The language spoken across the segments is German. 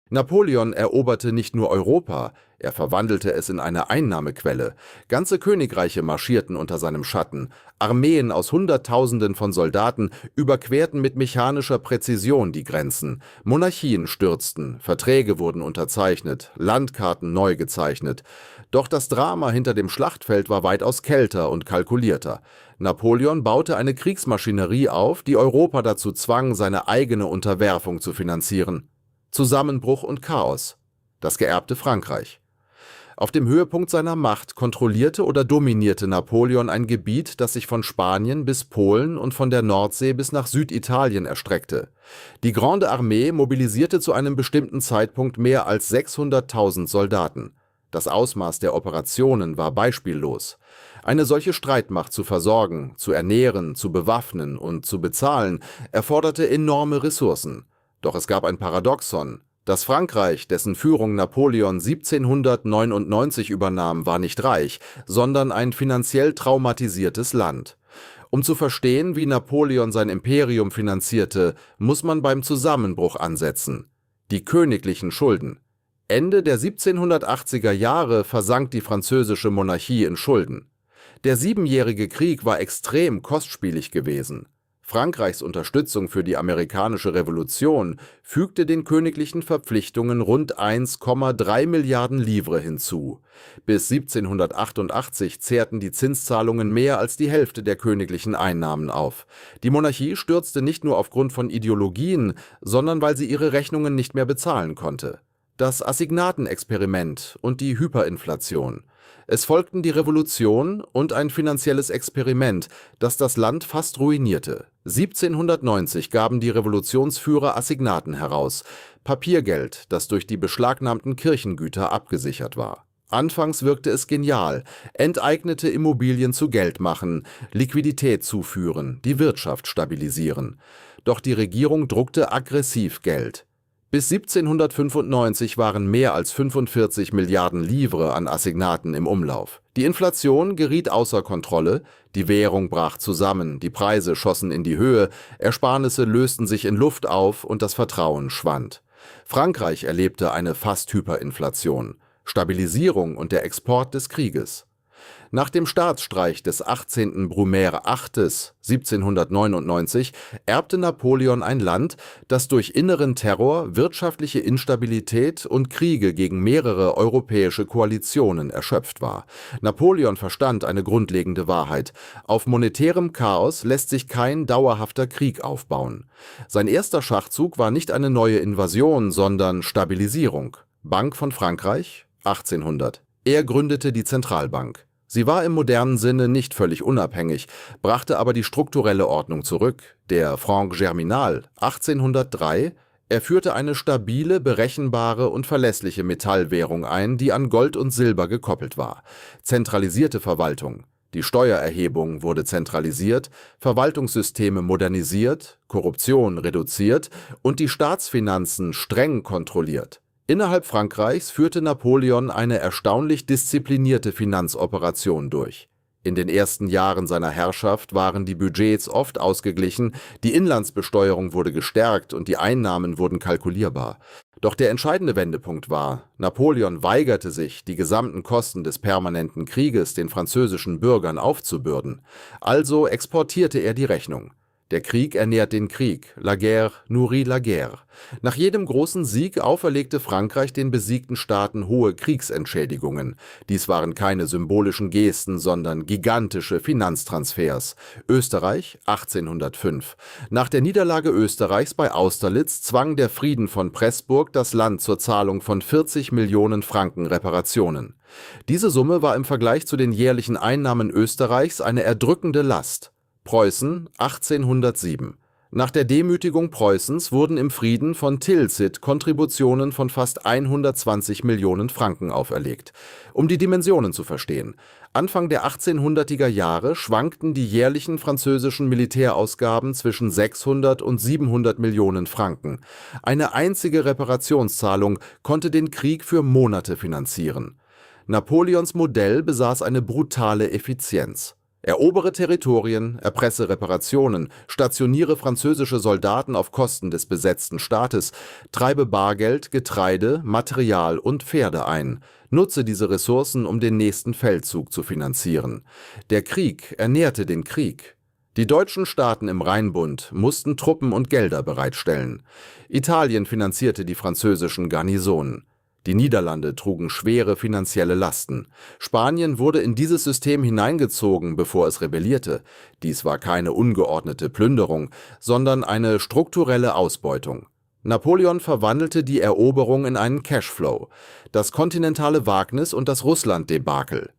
Napoleon eroberte nicht nur Europa, er verwandelte es in eine Einnahmequelle. Ganze Königreiche marschierten unter seinem Schatten. Armeen aus Hunderttausenden von Soldaten überquerten mit mechanischer Präzision die Grenzen. Monarchien stürzten, Verträge wurden unterzeichnet, Landkarten neu gezeichnet. Doch das Drama hinter dem Schlachtfeld war weitaus kälter und kalkulierter. Napoleon baute eine Kriegsmaschinerie auf, die Europa dazu zwang, seine eigene Unterwerfung zu finanzieren. Zusammenbruch und Chaos. Das geerbte Frankreich. Auf dem Höhepunkt seiner Macht kontrollierte oder dominierte Napoleon ein Gebiet, das sich von Spanien bis Polen und von der Nordsee bis nach Süditalien erstreckte. Die Grande Armee mobilisierte zu einem bestimmten Zeitpunkt mehr als 600.000 Soldaten. Das Ausmaß der Operationen war beispiellos. Eine solche Streitmacht zu versorgen, zu ernähren, zu bewaffnen und zu bezahlen, erforderte enorme Ressourcen. Doch es gab ein Paradoxon. Das Frankreich, dessen Führung Napoleon 1799 übernahm, war nicht reich, sondern ein finanziell traumatisiertes Land. Um zu verstehen, wie Napoleon sein Imperium finanzierte, muss man beim Zusammenbruch ansetzen. Die königlichen Schulden. Ende der 1780er Jahre versank die französische Monarchie in Schulden. Der Siebenjährige Krieg war extrem kostspielig gewesen. Frankreichs Unterstützung für die amerikanische Revolution fügte den königlichen Verpflichtungen rund 1,3 Milliarden Livres hinzu. Bis 1788 zehrten die Zinszahlungen mehr als die Hälfte der königlichen Einnahmen auf. Die Monarchie stürzte nicht nur aufgrund von Ideologien, sondern weil sie ihre Rechnungen nicht mehr bezahlen konnte. Das Assignatenexperiment und die Hyperinflation. Es folgten die Revolution und ein finanzielles Experiment, das das Land fast ruinierte. 1790 gaben die Revolutionsführer Assignaten heraus, Papiergeld, das durch die beschlagnahmten Kirchengüter abgesichert war. Anfangs wirkte es genial, enteignete Immobilien zu Geld machen, Liquidität zuführen, die Wirtschaft stabilisieren. Doch die Regierung druckte aggressiv Geld. Bis 1795 waren mehr als 45 Milliarden Livres an Assignaten im Umlauf. Die Inflation geriet außer Kontrolle, die Währung brach zusammen, die Preise schossen in die Höhe, Ersparnisse lösten sich in Luft auf und das Vertrauen schwand. Frankreich erlebte eine fast Hyperinflation, Stabilisierung und der Export des Krieges. Nach dem Staatsstreich des 18. Brumaire VIII. 1799 erbte Napoleon ein Land, das durch inneren Terror, wirtschaftliche Instabilität und Kriege gegen mehrere europäische Koalitionen erschöpft war. Napoleon verstand eine grundlegende Wahrheit: Auf monetärem Chaos lässt sich kein dauerhafter Krieg aufbauen. Sein erster Schachzug war nicht eine neue Invasion, sondern Stabilisierung. Bank von Frankreich, 1800. Er gründete die Zentralbank. Sie war im modernen Sinne nicht völlig unabhängig, brachte aber die strukturelle Ordnung zurück. Der Franc Germinal 1803, er führte eine stabile, berechenbare und verlässliche Metallwährung ein, die an Gold und Silber gekoppelt war. Zentralisierte Verwaltung. Die Steuererhebung wurde zentralisiert, Verwaltungssysteme modernisiert, Korruption reduziert und die Staatsfinanzen streng kontrolliert. Innerhalb Frankreichs führte Napoleon eine erstaunlich disziplinierte Finanzoperation durch. In den ersten Jahren seiner Herrschaft waren die Budgets oft ausgeglichen, die Inlandsbesteuerung wurde gestärkt und die Einnahmen wurden kalkulierbar. Doch der entscheidende Wendepunkt war: Napoleon weigerte sich, die gesamten Kosten des permanenten Krieges den französischen Bürgern aufzubürden. Also exportierte er die Rechnung. Der Krieg ernährt den Krieg, la guerre nourrit la guerre. Nach jedem großen Sieg auferlegte Frankreich den besiegten Staaten hohe Kriegsentschädigungen. Dies waren keine symbolischen Gesten, sondern gigantische Finanztransfers. Österreich 1805. Nach der Niederlage Österreichs bei Austerlitz zwang der Frieden von Pressburg das Land zur Zahlung von 40 Millionen Franken Reparationen. Diese Summe war im Vergleich zu den jährlichen Einnahmen Österreichs eine erdrückende Last. Preußen 1807. Nach der Demütigung Preußens wurden im Frieden von Tilsit Kontributionen von fast 120 Millionen Franken auferlegt. Um die Dimensionen zu verstehen: Anfang der 1800er Jahre schwankten die jährlichen französischen Militärausgaben zwischen 600 und 700 Millionen Franken. Eine einzige Reparationszahlung konnte den Krieg für Monate finanzieren. Napoleons Modell besaß eine brutale Effizienz. Erobere Territorien, erpresse Reparationen, stationiere französische Soldaten auf Kosten des besetzten Staates, treibe Bargeld, Getreide, Material und Pferde ein. Nutze diese Ressourcen, um den nächsten Feldzug zu finanzieren. Der Krieg ernährte den Krieg. Die deutschen Staaten im Rheinbund mussten Truppen und Gelder bereitstellen. Italien finanzierte die französischen Garnisonen. Die Niederlande trugen schwere finanzielle Lasten. Spanien wurde in dieses System hineingezogen, bevor es rebellierte. Dies war keine ungeordnete Plünderung, sondern eine strukturelle Ausbeutung. Napoleon verwandelte die Eroberung in einen Cashflow, das kontinentale Wagnis und das Russland-Debakel.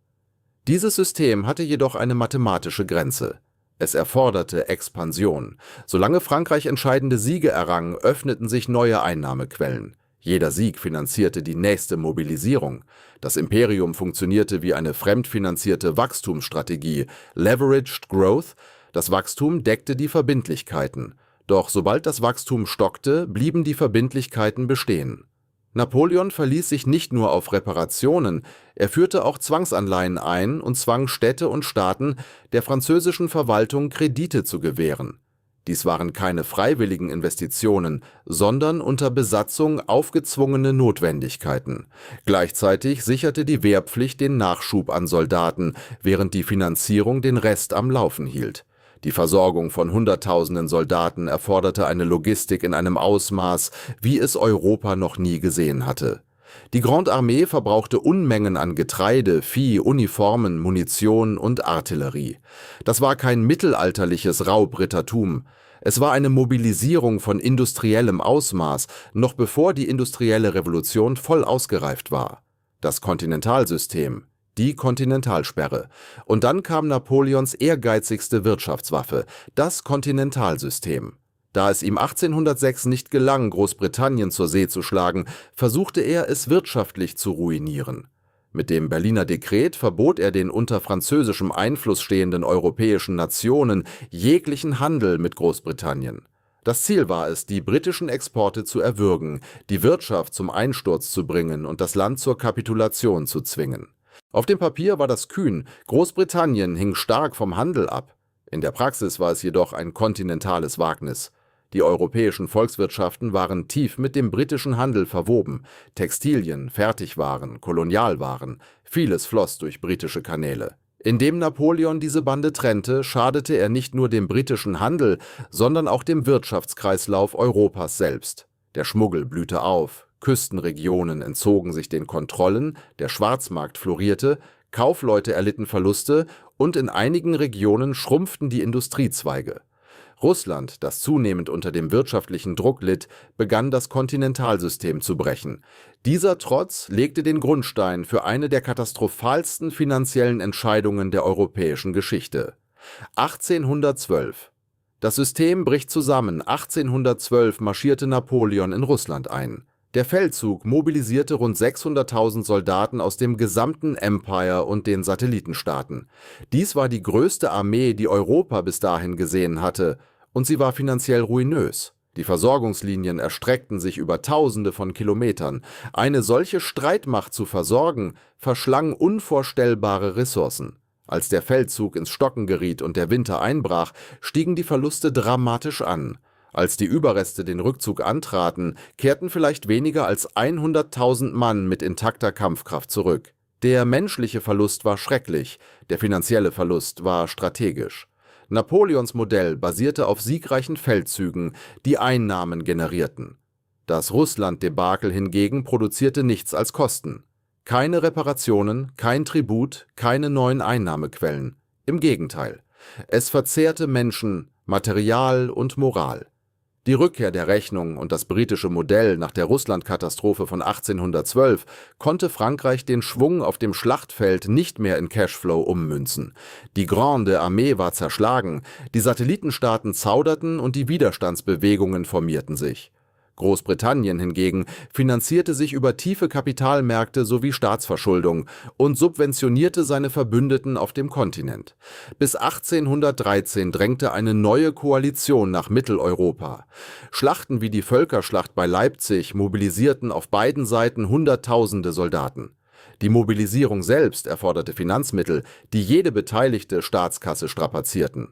Dieses System hatte jedoch eine mathematische Grenze. Es erforderte Expansion. Solange Frankreich entscheidende Siege errang, öffneten sich neue Einnahmequellen. Jeder Sieg finanzierte die nächste Mobilisierung. Das Imperium funktionierte wie eine fremdfinanzierte Wachstumsstrategie, Leveraged Growth. Das Wachstum deckte die Verbindlichkeiten. Doch sobald das Wachstum stockte, blieben die Verbindlichkeiten bestehen. Napoleon verließ sich nicht nur auf Reparationen, er führte auch Zwangsanleihen ein und zwang Städte und Staaten, der französischen Verwaltung Kredite zu gewähren. Dies waren keine freiwilligen Investitionen, sondern unter Besatzung aufgezwungene Notwendigkeiten. Gleichzeitig sicherte die Wehrpflicht den Nachschub an Soldaten, während die Finanzierung den Rest am Laufen hielt. Die Versorgung von Hunderttausenden Soldaten erforderte eine Logistik in einem Ausmaß, wie es Europa noch nie gesehen hatte. Die Grande Armee verbrauchte Unmengen an Getreide, Vieh, Uniformen, Munition und Artillerie. Das war kein mittelalterliches Raubrittertum. Es war eine Mobilisierung von industriellem Ausmaß, noch bevor die industrielle Revolution voll ausgereift war. Das Kontinentalsystem, die Kontinentalsperre. Und dann kam Napoleons ehrgeizigste Wirtschaftswaffe, das Kontinentalsystem. Da es ihm 1806 nicht gelang, Großbritannien zur See zu schlagen, versuchte er, es wirtschaftlich zu ruinieren. Mit dem Berliner Dekret verbot er den unter französischem Einfluss stehenden europäischen Nationen jeglichen Handel mit Großbritannien. Das Ziel war es, die britischen Exporte zu erwürgen, die Wirtschaft zum Einsturz zu bringen und das Land zur Kapitulation zu zwingen. Auf dem Papier war das kühn, Großbritannien hing stark vom Handel ab. In der Praxis war es jedoch ein kontinentales Wagnis. Die europäischen Volkswirtschaften waren tief mit dem britischen Handel verwoben. Textilien, Fertigwaren, Kolonialwaren, vieles floss durch britische Kanäle. Indem Napoleon diese Bande trennte, schadete er nicht nur dem britischen Handel, sondern auch dem Wirtschaftskreislauf Europas selbst. Der Schmuggel blühte auf, Küstenregionen entzogen sich den Kontrollen, der Schwarzmarkt florierte, Kaufleute erlitten Verluste und in einigen Regionen schrumpften die Industriezweige. Russland, das zunehmend unter dem wirtschaftlichen Druck litt, begann das Kontinentalsystem zu brechen. Dieser Trotz legte den Grundstein für eine der katastrophalsten finanziellen Entscheidungen der europäischen Geschichte. 1812. Das System bricht zusammen. 1812 marschierte Napoleon in Russland ein. Der Feldzug mobilisierte rund 600.000 Soldaten aus dem gesamten Empire und den Satellitenstaaten. Dies war die größte Armee, die Europa bis dahin gesehen hatte, und sie war finanziell ruinös. Die Versorgungslinien erstreckten sich über Tausende von Kilometern. Eine solche Streitmacht zu versorgen, verschlang unvorstellbare Ressourcen. Als der Feldzug ins Stocken geriet und der Winter einbrach, stiegen die Verluste dramatisch an. Als die Überreste den Rückzug antraten, kehrten vielleicht weniger als 100.000 Mann mit intakter Kampfkraft zurück. Der menschliche Verlust war schrecklich, der finanzielle Verlust war strategisch. Napoleons Modell basierte auf siegreichen Feldzügen, die Einnahmen generierten. Das Russland-Debakel hingegen produzierte nichts als Kosten. Keine Reparationen, kein Tribut, keine neuen Einnahmequellen. Im Gegenteil, es verzehrte Menschen, Material und Moral. Die Rückkehr der Rechnung und das britische Modell nach der Russlandkatastrophe von 1812 konnte Frankreich den Schwung auf dem Schlachtfeld nicht mehr in Cashflow ummünzen. Die Grande Armee war zerschlagen, die Satellitenstaaten zauderten und die Widerstandsbewegungen formierten sich. Großbritannien hingegen finanzierte sich über tiefe Kapitalmärkte sowie Staatsverschuldung und subventionierte seine Verbündeten auf dem Kontinent. Bis 1813 drängte eine neue Koalition nach Mitteleuropa. Schlachten wie die Völkerschlacht bei Leipzig mobilisierten auf beiden Seiten Hunderttausende Soldaten. Die Mobilisierung selbst erforderte Finanzmittel, die jede beteiligte Staatskasse strapazierten.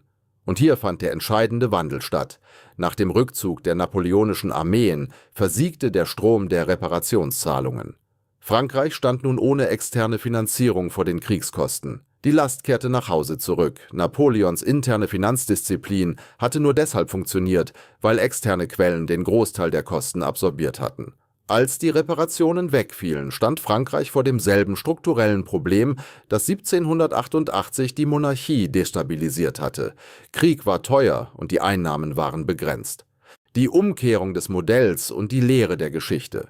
Und hier fand der entscheidende Wandel statt. Nach dem Rückzug der napoleonischen Armeen versiegte der Strom der Reparationszahlungen. Frankreich stand nun ohne externe Finanzierung vor den Kriegskosten. Die Last kehrte nach Hause zurück. Napoleons interne Finanzdisziplin hatte nur deshalb funktioniert, weil externe Quellen den Großteil der Kosten absorbiert hatten. Als die Reparationen wegfielen, stand Frankreich vor demselben strukturellen Problem, das 1788 die Monarchie destabilisiert hatte. Krieg war teuer und die Einnahmen waren begrenzt. Die Umkehrung des Modells und die Lehre der Geschichte.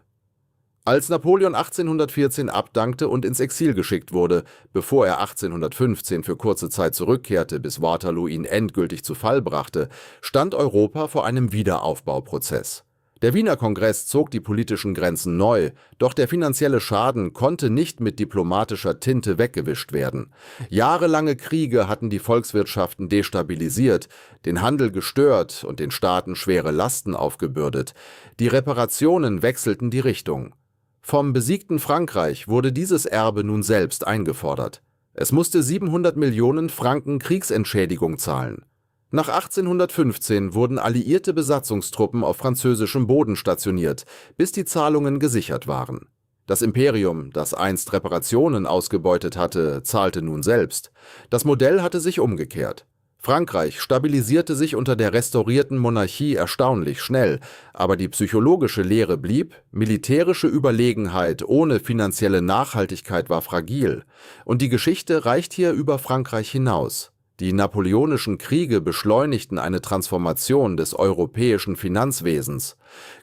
Als Napoleon 1814 abdankte und ins Exil geschickt wurde, bevor er 1815 für kurze Zeit zurückkehrte, bis Waterloo ihn endgültig zu Fall brachte, stand Europa vor einem Wiederaufbauprozess. Der Wiener Kongress zog die politischen Grenzen neu, doch der finanzielle Schaden konnte nicht mit diplomatischer Tinte weggewischt werden. Jahrelange Kriege hatten die Volkswirtschaften destabilisiert, den Handel gestört und den Staaten schwere Lasten aufgebürdet. Die Reparationen wechselten die Richtung. Vom besiegten Frankreich wurde dieses Erbe nun selbst eingefordert. Es musste 700 Millionen Franken Kriegsentschädigung zahlen. Nach 1815 wurden alliierte Besatzungstruppen auf französischem Boden stationiert, bis die Zahlungen gesichert waren. Das Imperium, das einst Reparationen ausgebeutet hatte, zahlte nun selbst. Das Modell hatte sich umgekehrt. Frankreich stabilisierte sich unter der restaurierten Monarchie erstaunlich schnell, aber die psychologische Lehre blieb: militärische Überlegenheit ohne finanzielle Nachhaltigkeit war fragil. Und die Geschichte reicht hier über Frankreich hinaus. Die napoleonischen Kriege beschleunigten eine Transformation des europäischen Finanzwesens.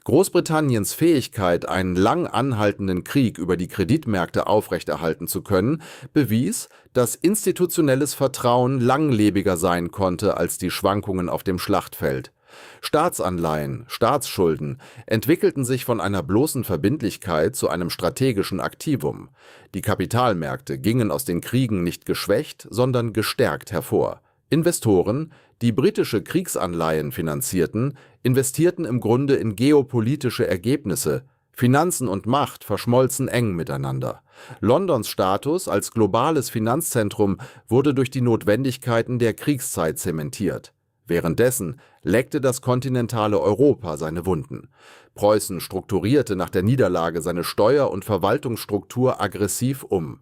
Großbritanniens Fähigkeit, einen lang anhaltenden Krieg über die Kreditmärkte aufrechterhalten zu können, bewies, dass institutionelles Vertrauen langlebiger sein konnte als die Schwankungen auf dem Schlachtfeld. Staatsanleihen, Staatsschulden entwickelten sich von einer bloßen Verbindlichkeit zu einem strategischen Aktivum. Die Kapitalmärkte gingen aus den Kriegen nicht geschwächt, sondern gestärkt hervor. Investoren, die britische Kriegsanleihen finanzierten, investierten im Grunde in geopolitische Ergebnisse. Finanzen und Macht verschmolzen eng miteinander. Londons Status als globales Finanzzentrum wurde durch die Notwendigkeiten der Kriegszeit zementiert. Währenddessen leckte das kontinentale Europa seine Wunden. Preußen strukturierte nach der Niederlage seine Steuer- und Verwaltungsstruktur aggressiv um.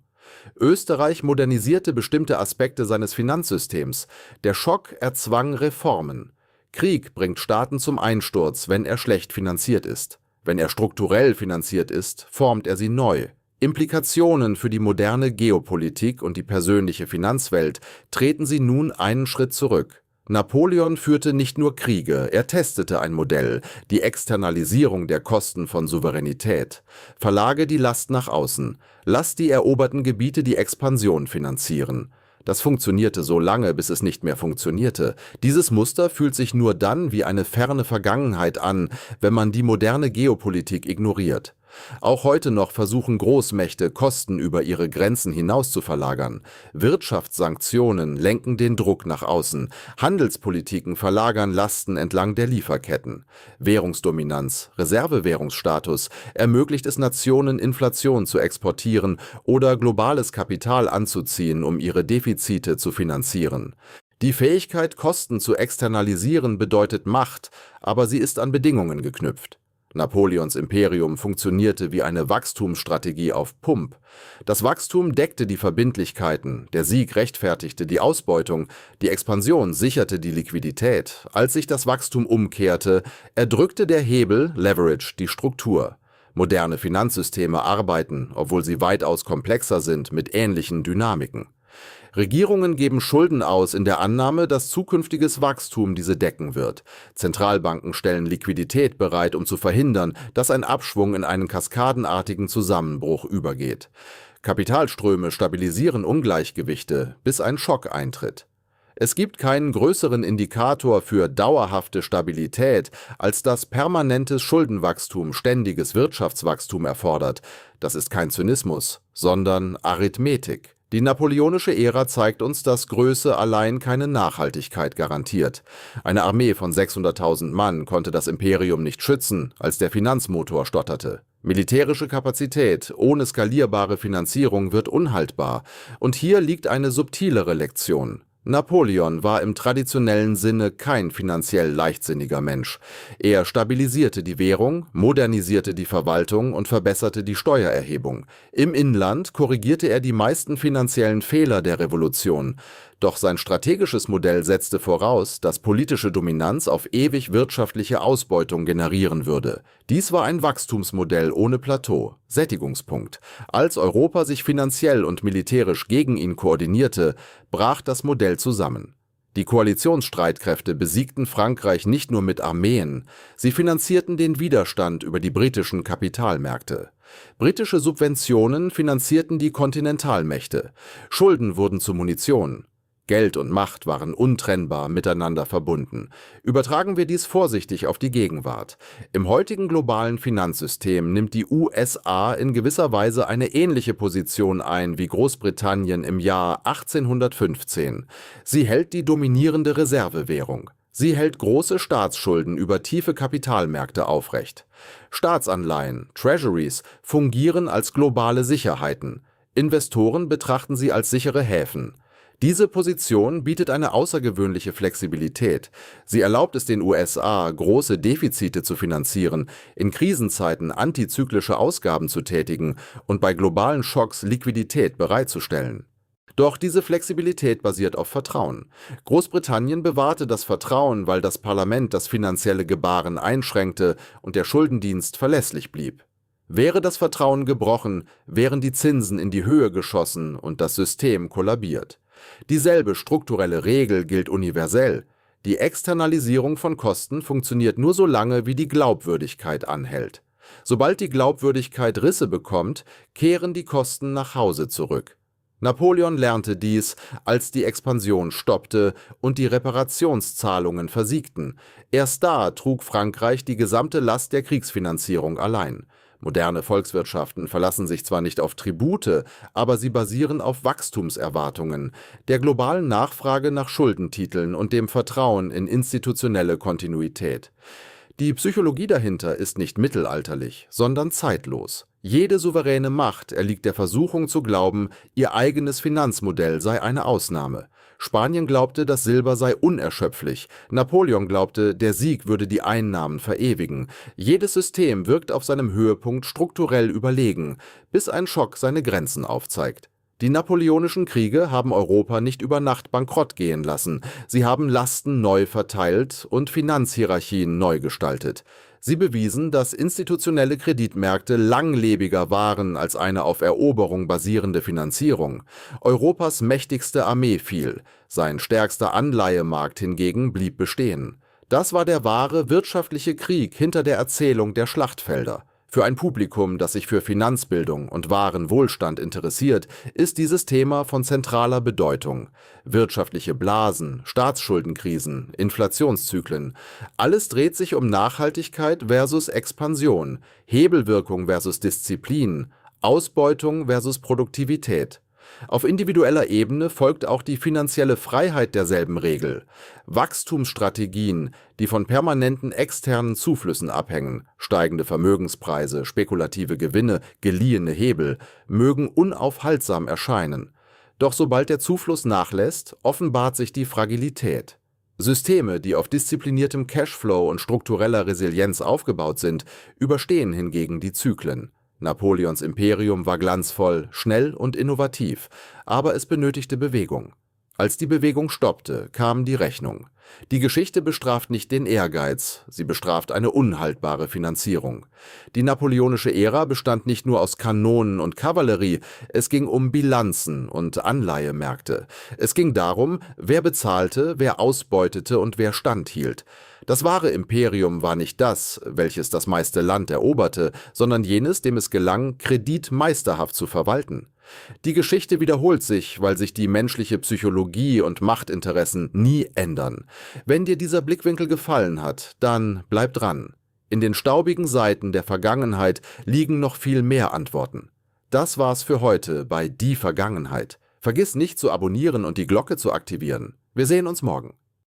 Österreich modernisierte bestimmte Aspekte seines Finanzsystems. Der Schock erzwang Reformen. Krieg bringt Staaten zum Einsturz, wenn er schlecht finanziert ist. Wenn er strukturell finanziert ist, formt er sie neu. Implikationen für die moderne Geopolitik und die persönliche Finanzwelt treten sie nun einen Schritt zurück. Napoleon führte nicht nur Kriege, er testete ein Modell, die Externalisierung der Kosten von Souveränität. Verlage die Last nach außen, lass die eroberten Gebiete die Expansion finanzieren. Das funktionierte so lange, bis es nicht mehr funktionierte. Dieses Muster fühlt sich nur dann wie eine ferne Vergangenheit an, wenn man die moderne Geopolitik ignoriert. Auch heute noch versuchen Großmächte, Kosten über ihre Grenzen hinaus zu verlagern. Wirtschaftssanktionen lenken den Druck nach außen. Handelspolitiken verlagern Lasten entlang der Lieferketten. Währungsdominanz, Reservewährungsstatus ermöglicht es Nationen, Inflation zu exportieren oder globales Kapital anzuziehen, um ihre Defizite zu finanzieren. Die Fähigkeit, Kosten zu externalisieren, bedeutet Macht, aber sie ist an Bedingungen geknüpft. Napoleons Imperium funktionierte wie eine Wachstumsstrategie auf Pump. Das Wachstum deckte die Verbindlichkeiten, der Sieg rechtfertigte die Ausbeutung, die Expansion sicherte die Liquidität. Als sich das Wachstum umkehrte, erdrückte der Hebel, Leverage, die Struktur. Moderne Finanzsysteme arbeiten, obwohl sie weitaus komplexer sind, mit ähnlichen Dynamiken. Regierungen geben Schulden aus in der Annahme, dass zukünftiges Wachstum diese decken wird. Zentralbanken stellen Liquidität bereit, um zu verhindern, dass ein Abschwung in einen kaskadenartigen Zusammenbruch übergeht. Kapitalströme stabilisieren Ungleichgewichte, bis ein Schock eintritt. Es gibt keinen größeren Indikator für dauerhafte Stabilität, als dass permanentes Schuldenwachstum ständiges Wirtschaftswachstum erfordert. Das ist kein Zynismus, sondern Arithmetik. Die napoleonische Ära zeigt uns, dass Größe allein keine Nachhaltigkeit garantiert. Eine Armee von 600.000 Mann konnte das Imperium nicht schützen, als der Finanzmotor stotterte. Militärische Kapazität ohne skalierbare Finanzierung wird unhaltbar. Und hier liegt eine subtilere Lektion. Napoleon war im traditionellen Sinne kein finanziell leichtsinniger Mensch. Er stabilisierte die Währung, modernisierte die Verwaltung und verbesserte die Steuererhebung. Im Inland korrigierte er die meisten finanziellen Fehler der Revolution. Doch sein strategisches Modell setzte voraus, dass politische Dominanz auf ewig wirtschaftliche Ausbeutung generieren würde. Dies war ein Wachstumsmodell ohne Plateau, Sättigungspunkt. Als Europa sich finanziell und militärisch gegen ihn koordinierte, brach das Modell zusammen. Die Koalitionsstreitkräfte besiegten Frankreich nicht nur mit Armeen, sie finanzierten den Widerstand über die britischen Kapitalmärkte. Britische Subventionen finanzierten die Kontinentalmächte. Schulden wurden zu Munition. Geld und Macht waren untrennbar miteinander verbunden. Übertragen wir dies vorsichtig auf die Gegenwart. Im heutigen globalen Finanzsystem nimmt die USA in gewisser Weise eine ähnliche Position ein wie Großbritannien im Jahr 1815. Sie hält die dominierende Reservewährung. Sie hält große Staatsschulden über tiefe Kapitalmärkte aufrecht. Staatsanleihen, Treasuries, fungieren als globale Sicherheiten. Investoren betrachten sie als sichere Häfen. Diese Position bietet eine außergewöhnliche Flexibilität. Sie erlaubt es den USA, große Defizite zu finanzieren, in Krisenzeiten antizyklische Ausgaben zu tätigen und bei globalen Schocks Liquidität bereitzustellen. Doch diese Flexibilität basiert auf Vertrauen. Großbritannien bewahrte das Vertrauen, weil das Parlament das finanzielle Gebaren einschränkte und der Schuldendienst verlässlich blieb. Wäre das Vertrauen gebrochen, wären die Zinsen in die Höhe geschossen und das System kollabiert. Dieselbe strukturelle Regel gilt universell. Die Externalisierung von Kosten funktioniert nur so lange, wie die Glaubwürdigkeit anhält. Sobald die Glaubwürdigkeit Risse bekommt, kehren die Kosten nach Hause zurück. Napoleon lernte dies, als die Expansion stoppte und die Reparationszahlungen versiegten. Erst da trug Frankreich die gesamte Last der Kriegsfinanzierung allein. Moderne Volkswirtschaften verlassen sich zwar nicht auf Tribute, aber sie basieren auf Wachstumserwartungen, der globalen Nachfrage nach Schuldentiteln und dem Vertrauen in institutionelle Kontinuität. Die Psychologie dahinter ist nicht mittelalterlich, sondern zeitlos. Jede souveräne Macht erliegt der Versuchung zu glauben, ihr eigenes Finanzmodell sei eine Ausnahme. Spanien glaubte, das Silber sei unerschöpflich. Napoleon glaubte, der Sieg würde die Einnahmen verewigen. Jedes System wirkt auf seinem Höhepunkt strukturell überlegen, bis ein Schock seine Grenzen aufzeigt. Die napoleonischen Kriege haben Europa nicht über Nacht bankrott gehen lassen. Sie haben Lasten neu verteilt und Finanzhierarchien neu gestaltet. Sie bewiesen, dass institutionelle Kreditmärkte langlebiger waren als eine auf Eroberung basierende Finanzierung. Europas mächtigste Armee fiel, sein stärkster Anleihemarkt hingegen blieb bestehen. Das war der wahre wirtschaftliche Krieg hinter der Erzählung der Schlachtfelder. Für ein Publikum, das sich für Finanzbildung und wahren Wohlstand interessiert, ist dieses Thema von zentraler Bedeutung. Wirtschaftliche Blasen, Staatsschuldenkrisen, Inflationszyklen – alles dreht sich um Nachhaltigkeit versus Expansion, Hebelwirkung versus Disziplin, Ausbeutung versus Produktivität. Auf individueller Ebene folgt auch die finanzielle Freiheit derselben Regel. Wachstumsstrategien, die von permanenten externen Zuflüssen abhängen, steigende Vermögenspreise, spekulative Gewinne, geliehene Hebel, mögen unaufhaltsam erscheinen. Doch sobald der Zufluss nachlässt, offenbart sich die Fragilität. Systeme, die auf diszipliniertem Cashflow und struktureller Resilienz aufgebaut sind, überstehen hingegen die Zyklen. Napoleons Imperium war glanzvoll, schnell und innovativ, aber es benötigte Bewegung. Als die Bewegung stoppte, kam die Rechnung. Die Geschichte bestraft nicht den Ehrgeiz, sie bestraft eine unhaltbare Finanzierung. Die napoleonische Ära bestand nicht nur aus Kanonen und Kavallerie, es ging um Bilanzen und Anleihemärkte. Es ging darum, wer bezahlte, wer ausbeutete und wer standhielt. Das wahre Imperium war nicht das, welches das meiste Land eroberte, sondern jenes, dem es gelang, Kredit meisterhaft zu verwalten. Die Geschichte wiederholt sich, weil sich die menschliche Psychologie und Machtinteressen nie ändern. Wenn dir dieser Blickwinkel gefallen hat, dann bleib dran. In den staubigen Seiten der Vergangenheit liegen noch viel mehr Antworten. Das war's für heute bei Die Vergangenheit. Vergiss nicht zu abonnieren und die Glocke zu aktivieren. Wir sehen uns morgen.